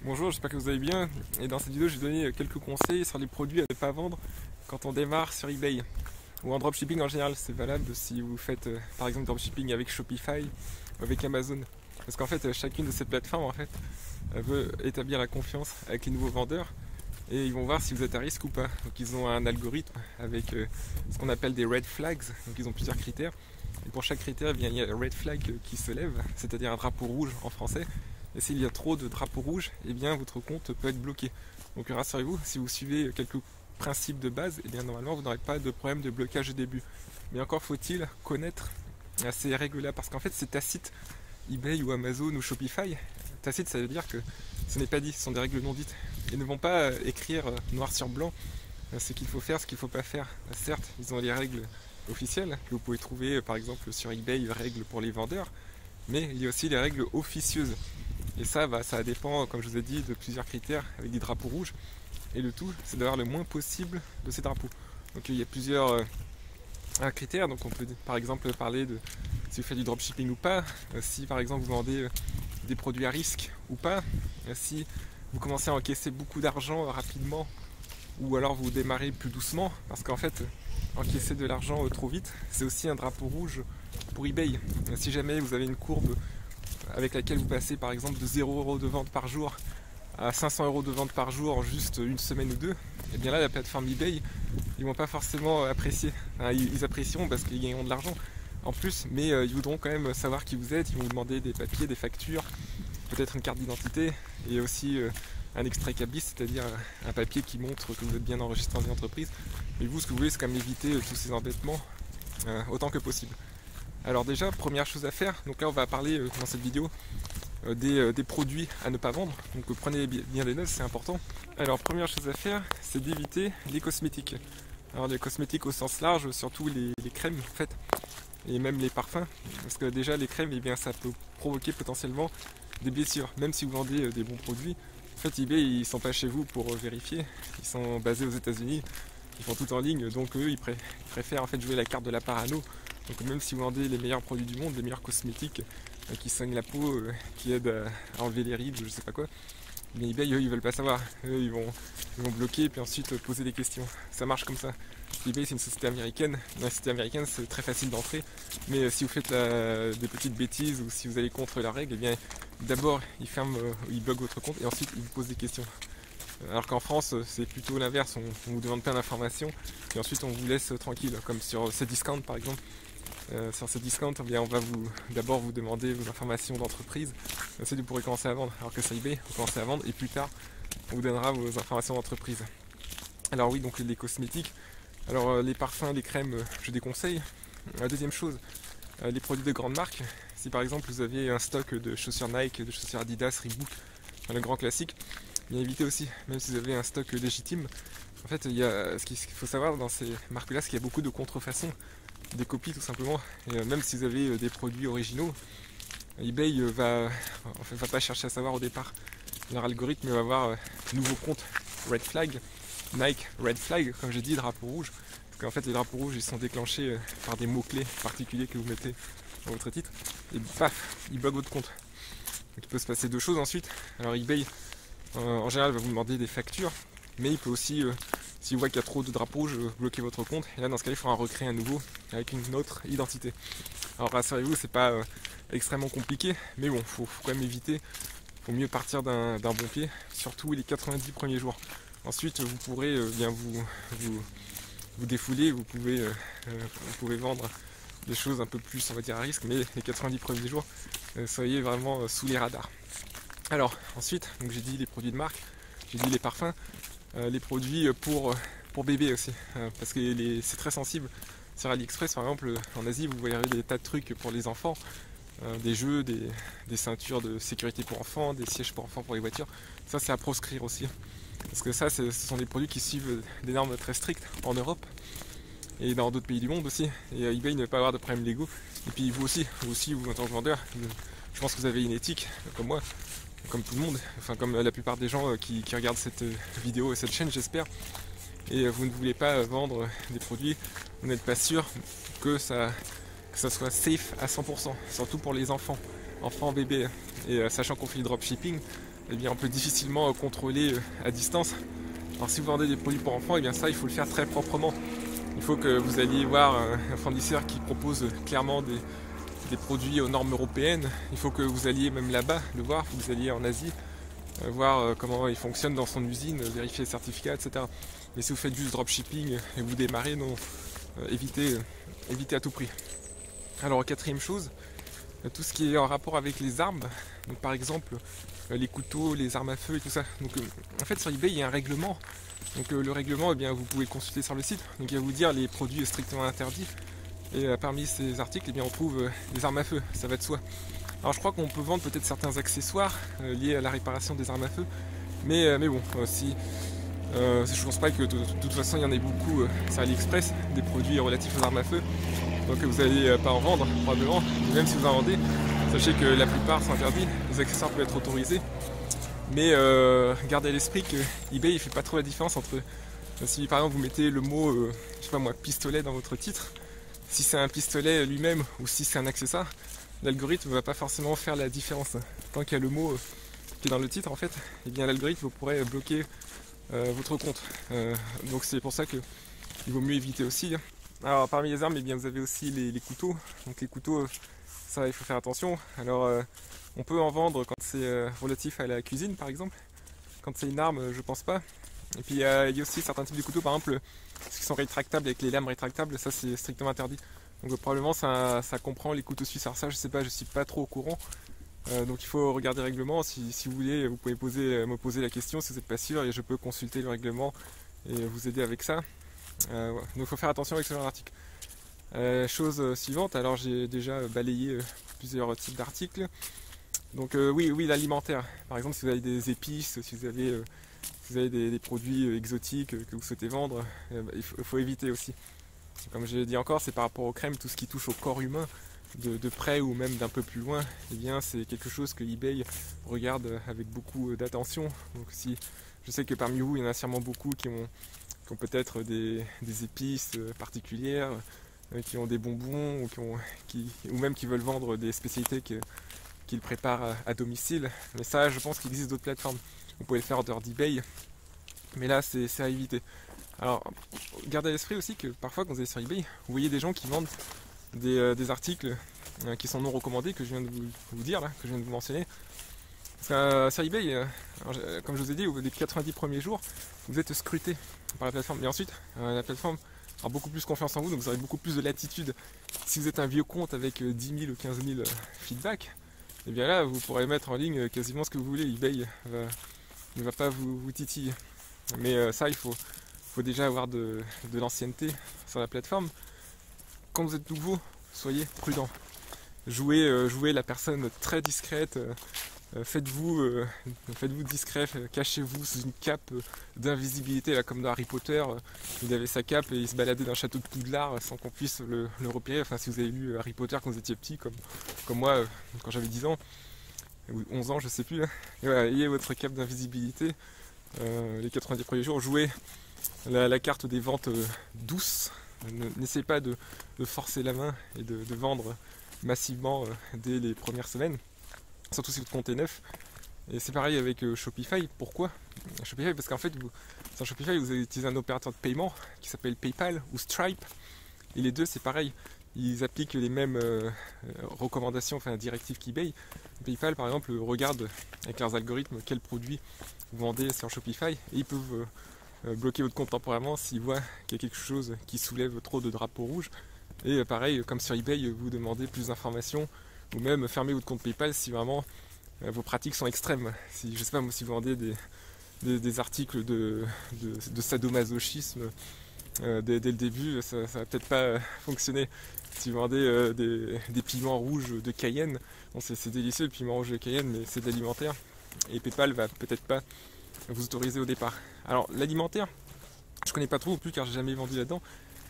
Bonjour, j'espère que vous allez bien. Et dans cette vidéo, je vais donner quelques conseils sur les produits à ne pas vendre quand on démarre sur eBay ou en dropshipping en général. C'est valable si vous faites par exemple dropshipping avec Shopify ou avec Amazon. Parce qu'en fait, chacune de ces plateformes veut établir la confiance avec les nouveaux vendeurs et ils vont voir si vous êtes à risque ou pas. Donc ils ont un algorithme avec ce qu'on appelle des red flags. Donc ils ont plusieurs critères. Et pour chaque critère, eh bien, il y a un red flag qui se lève, c'est-à-dire un drapeau rouge en français. Et s'il y a trop de drapeaux rouges, eh bien votre compte peut être bloqué. Donc rassurez-vous, si vous suivez quelques principes de base, eh bien normalement vous n'aurez pas de problème de blocage au début. Mais encore faut-il connaître ces règles-là, parce qu'en fait c'est tacite. eBay ou Amazon ou Shopify, tacite ça veut dire que ce n'est pas dit, ce sont des règles non dites. Ils ne vont pas écrire noir sur blanc ce qu'il faut faire, ce qu'il ne faut pas faire. Certes, ils ont les règles officielles que vous pouvez trouver par exemple sur eBay, règles pour les vendeurs, mais il y a aussi les règles officieuses. Et ça dépend, comme je vous ai dit, de plusieurs critères avec des drapeaux rouges. Et le tout, c'est d'avoir le moins possible de ces drapeaux. Donc il y a plusieurs critères. Donc on peut par exemple parler de si vous faites du dropshipping ou pas, si par exemple vous vendez des produits à risque ou pas, si vous commencez à encaisser beaucoup d'argent rapidement ou alors vous démarrez plus doucement. Parce qu'en fait, encaisser de l'argent trop vite, c'est aussi un drapeau rouge pour eBay. Si jamais vous avez une courbe avec laquelle vous passez par exemple de 0 € de vente par jour à 500 € de vente par jour en juste une semaine ou deux, et bien là la plateforme eBay, ils vont pas forcément apprécier. Enfin, ils apprécieront parce qu'ils gagneront de l'argent en plus, mais ils voudront quand même savoir qui vous êtes, ils vont vous demander des papiers, des factures, peut-être une carte d'identité et aussi un extrait cabis, c'est-à-dire un papier qui montre que vous êtes bien enregistré dans une entreprise. Mais vous, ce que vous voulez, c'est quand même éviter tous ces embêtements autant que possible. Alors déjà, première chose à faire, donc là on va parler dans cette vidéo des produits à ne pas vendre, donc prenez bien des notes, c'est important. Alors première chose à faire, c'est d'éviter les cosmétiques. Alors les cosmétiques au sens large, surtout les crèmes en fait, et même les parfums, parce que déjà les crèmes, eh bien, ça peut provoquer potentiellement des blessures, même si vous vendez des bons produits. En fait eBay, ils sont pas chez vous pour vérifier, ils sont basés aux États-Unis, ils font tout en ligne, donc eux ils préfèrent en fait jouer la carte de la parano. Donc même si vous vendez les meilleurs produits du monde, les meilleurs cosmétiques qui soignent la peau, qui aident à enlever les rides, je sais pas quoi, mais eBay, eux, ils veulent pas savoir. Eux, ils vont bloquer et puis ensuite poser des questions. Ça marche comme ça. eBay, c'est une société américaine. Dans la société américaine, c'est très facile d'entrer. Mais si vous faites des petites bêtises ou si vous allez contre la règle, eh bien d'abord, ils ferment, ils bloquent votre compte et ensuite, ils vous posent des questions. Alors qu'en France, c'est plutôt l'inverse. On vous demande plein d'informations et ensuite on vous laisse tranquille, comme sur Cdiscount par exemple. Sur Cdiscount, eh bien, on va d'abord vous demander vos informations d'entreprise, ensuite vous pourrez commencer à vendre. Alors que sur eBay, vous commencez à vendre et plus tard, on vous donnera vos informations d'entreprise. Alors oui, donc les cosmétiques, alors les parfums, les crèmes, je déconseille. La deuxième chose, les produits de grandes marques. Si par exemple vous avez un stock de chaussures Nike, de chaussures Adidas, Reebok, le grand classique, bien évitez aussi, même si vous avez un stock légitime. En fait, ce qu'il faut savoir dans ces marques-là, c'est qu'il y a beaucoup de contrefaçons, des copies tout simplement. Et même si vous avez des produits originaux, eBay va pas chercher à savoir au départ. Leur algorithme va avoir nouveau compte red flag, Nike red flag, comme j'ai dit, drapeau rouge. Parce qu'en fait les drapeaux rouges ils sont déclenchés par des mots-clés particuliers que vous mettez dans votre titre. Et paf, ils bloquent votre compte. Donc il peut se passer deux choses ensuite. Alors eBay en général va vous demander des factures, mais il peut aussi, si vous voit qu'il y a trop de drapeaux rouges, bloquer votre compte. Et là dans ce cas-là il faudra recréer un nouveau avec une autre identité. Alors rassurez-vous, c'est pas extrêmement compliqué, mais bon, faut quand même éviter. Il faut mieux partir d'un bon pied, surtout les 90 premiers jours. Ensuite vous pourrez bien vous défouler, vous pouvez vendre des choses un peu plus, on va dire, à risque, mais les 90 premiers jours, soyez vraiment sous les radars. Alors ensuite, donc j'ai dit les produits de marque, j'ai dit les parfums, les produits pour bébés aussi, parce que c'est très sensible. Sur AliExpress par exemple, en Asie, vous voyez des tas de trucs pour les enfants, des jeux, des ceintures de sécurité pour enfants, des sièges pour enfants pour les voitures. Ça c'est à proscrire aussi, parce que ça ce sont des produits qui suivent des normes très strictes en Europe et dans d'autres pays du monde aussi. Et eBay ne va pas avoir de problèmes légaux. Et puis vous aussi vous en tant que vendeur, je pense que vous avez une éthique comme moi, comme tout le monde, enfin comme la plupart des gens qui regardent cette vidéo et cette chaîne, j'espère. Et vous ne voulez pas vendre des produits, vous n'êtes pas sûr que ça soit safe à 100%, surtout pour les enfants bébés. Et sachant qu'on fait du dropshipping, eh bien, on peut difficilement contrôler à distance. Alors si vous vendez des produits pour enfants, eh bien ça, il faut le faire très proprement. Il faut que vous alliez voir un fournisseur qui propose clairement des produits aux normes européennes. Il faut que vous alliez même là-bas le voir, il faut que vous alliez en Asie, voir comment il fonctionne dans son usine, vérifier les certificats, etc. Mais si vous faites juste dropshipping et vous démarrez, non, évitez à tout prix. Alors quatrième chose, tout ce qui est en rapport avec les armes, donc par exemple les couteaux, les armes à feu et tout ça. Donc en fait sur eBay il y a un règlement. Donc le règlement, eh bien, vous pouvez le consulter sur le site. Donc il va vous dire les produits strictement interdits. Et parmi ces articles, eh bien, on trouve des armes à feu, ça va de soi. Alors je crois qu'on peut vendre peut-être certains accessoires liés à la réparation des armes à feu. Mais bon, si je pense pas que de toute façon il y en ait beaucoup sur AliExpress, des produits relatifs aux armes à feu. Donc vous n'allez pas en vendre probablement. Et même si vous en vendez, sachez que la plupart sont interdits. Les accessoires peuvent être autorisés. Mais gardez à l'esprit que eBay il fait pas trop la différence entre si par exemple vous mettez le mot je sais pas moi pistolet dans votre titre, si c'est un pistolet lui-même ou si c'est un accessoire, l'algorithme ne va pas forcément faire la différence. Tant qu'il y a le mot qui est dans le titre en fait, et bien l'algorithme vous pourrez bloquer votre compte. Donc c'est pour ça que il vaut mieux éviter aussi. Alors parmi les armes, eh bien, vous avez aussi les couteaux. Donc les couteaux, ça il faut faire attention. Alors on peut en vendre quand c'est relatif à la cuisine par exemple. Quand c'est une arme, je pense pas. Et puis il y a aussi certains types de couteaux, par exemple, ceux qui sont rétractables avec les lames rétractables, ça c'est strictement interdit. Donc probablement ça comprend les couteaux suisses. Alors ça je sais pas, je suis pas trop au courant. Donc il faut regarder le règlement. Si vous voulez, vous pouvez me poser la question si vous n'êtes pas sûr et je peux consulter le règlement et vous aider avec ça. Ouais. Donc il faut faire attention avec ce genre d'article. Chose suivante, alors j'ai déjà balayé plusieurs types d'articles. Donc oui, l'alimentaire. Par exemple, si vous avez des épices, si vous avez des produits exotiques que vous souhaitez vendre, il faut éviter aussi. Comme je l'ai dit encore, c'est par rapport aux crèmes, tout ce qui touche au corps humain, de près ou même d'un peu plus loin, eh bien c'est quelque chose que eBay regarde avec beaucoup d'attention. Donc si je sais que parmi vous, il y en a sûrement beaucoup qui ont peut-être des épices particulières, qui ont des bonbons ou même qui veulent vendre des spécialités qu'ils préparent à domicile. Mais ça, je pense qu'il existe d'autres plateformes. Vous pouvez le faire en dehors d'eBay, mais là, c'est à éviter. Alors, gardez à l'esprit aussi que parfois, quand vous allez sur eBay, vous voyez des gens qui vendent des articles qui sont non recommandés, que je viens de vous dire, là, que je viens de vous mentionner. Parce que sur eBay, comme je vous ai dit, au bout des 90 premiers jours, vous êtes scruté par la plateforme. Et ensuite, la plateforme aura beaucoup plus confiance en vous, donc vous aurez beaucoup plus de latitude. Si vous êtes un vieux compte avec 10 000 ou 15 000 feedbacks, et bien là, vous pourrez mettre en ligne quasiment ce que vous voulez. eBay ne va pas vous titiller. Mais ça, il faut déjà avoir de l'ancienneté sur la plateforme. Quand vous êtes nouveau, soyez prudent. Jouez la personne très discrète. Faites-vous discret, cachez-vous sous une cape d'invisibilité, là, comme dans Harry Potter. Il avait sa cape et il se baladait dans le château de Poudlard sans qu'on puisse le repérer. Enfin, si vous avez lu Harry Potter quand vous étiez petit, comme moi, quand j'avais 10 ans, ou 11 ans, je sais plus. Et voilà, ayez votre cape d'invisibilité. Les 90 premiers jours, jouez la carte des ventes douces. N'essayez pas de forcer la main et de vendre massivement dès les premières semaines. Surtout si votre compte est neuf. Et c'est pareil avec Shopify. Pourquoi Shopify? Parce qu'en fait, sur Shopify, vous utilisez un opérateur de paiement qui s'appelle PayPal ou Stripe. Et les deux, c'est pareil. Ils appliquent les mêmes recommandations, enfin directives qu'eBay. PayPal, par exemple, regarde avec leurs algorithmes quels produits vous vendez sur Shopify. Et ils peuvent bloquer votre compte temporairement s'ils voient qu'il y a quelque chose qui soulève trop de drapeaux rouges. Et pareil, comme sur eBay, vous demandez plus d'informations. Ou même fermer votre compte PayPal si vraiment vos pratiques sont extrêmes. Si, je sais pas, si vous vendez des articles de sadomasochisme dès le début, ça va peut-être pas fonctionner. Si vous vendez des piments rouges de Cayenne, bon, c'est délicieux le piment rouge de Cayenne, mais c'est de l'alimentaire. Et PayPal va peut-être pas vous autoriser au départ. Alors l'alimentaire, je connais pas trop non plus car j'ai jamais vendu là-dedans.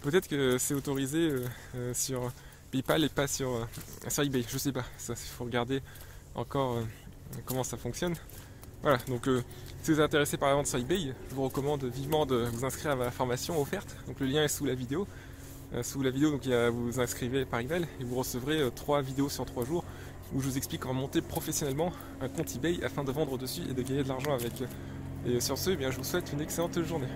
Peut-être que c'est autorisé sur PayPal et pas sur eBay, je sais pas, ça il faut regarder encore comment ça fonctionne. Voilà, donc si vous êtes intéressé par la vente sur eBay, je vous recommande vivement de vous inscrire à ma formation offerte. Donc le lien est sous la vidéo. Donc vous vous inscrivez par email et vous recevrez 3 vidéos sur 3 jours où je vous explique comment monter professionnellement un compte eBay afin de vendre dessus et de gagner de l'argent avec. Et sur ce, eh bien, je vous souhaite une excellente journée.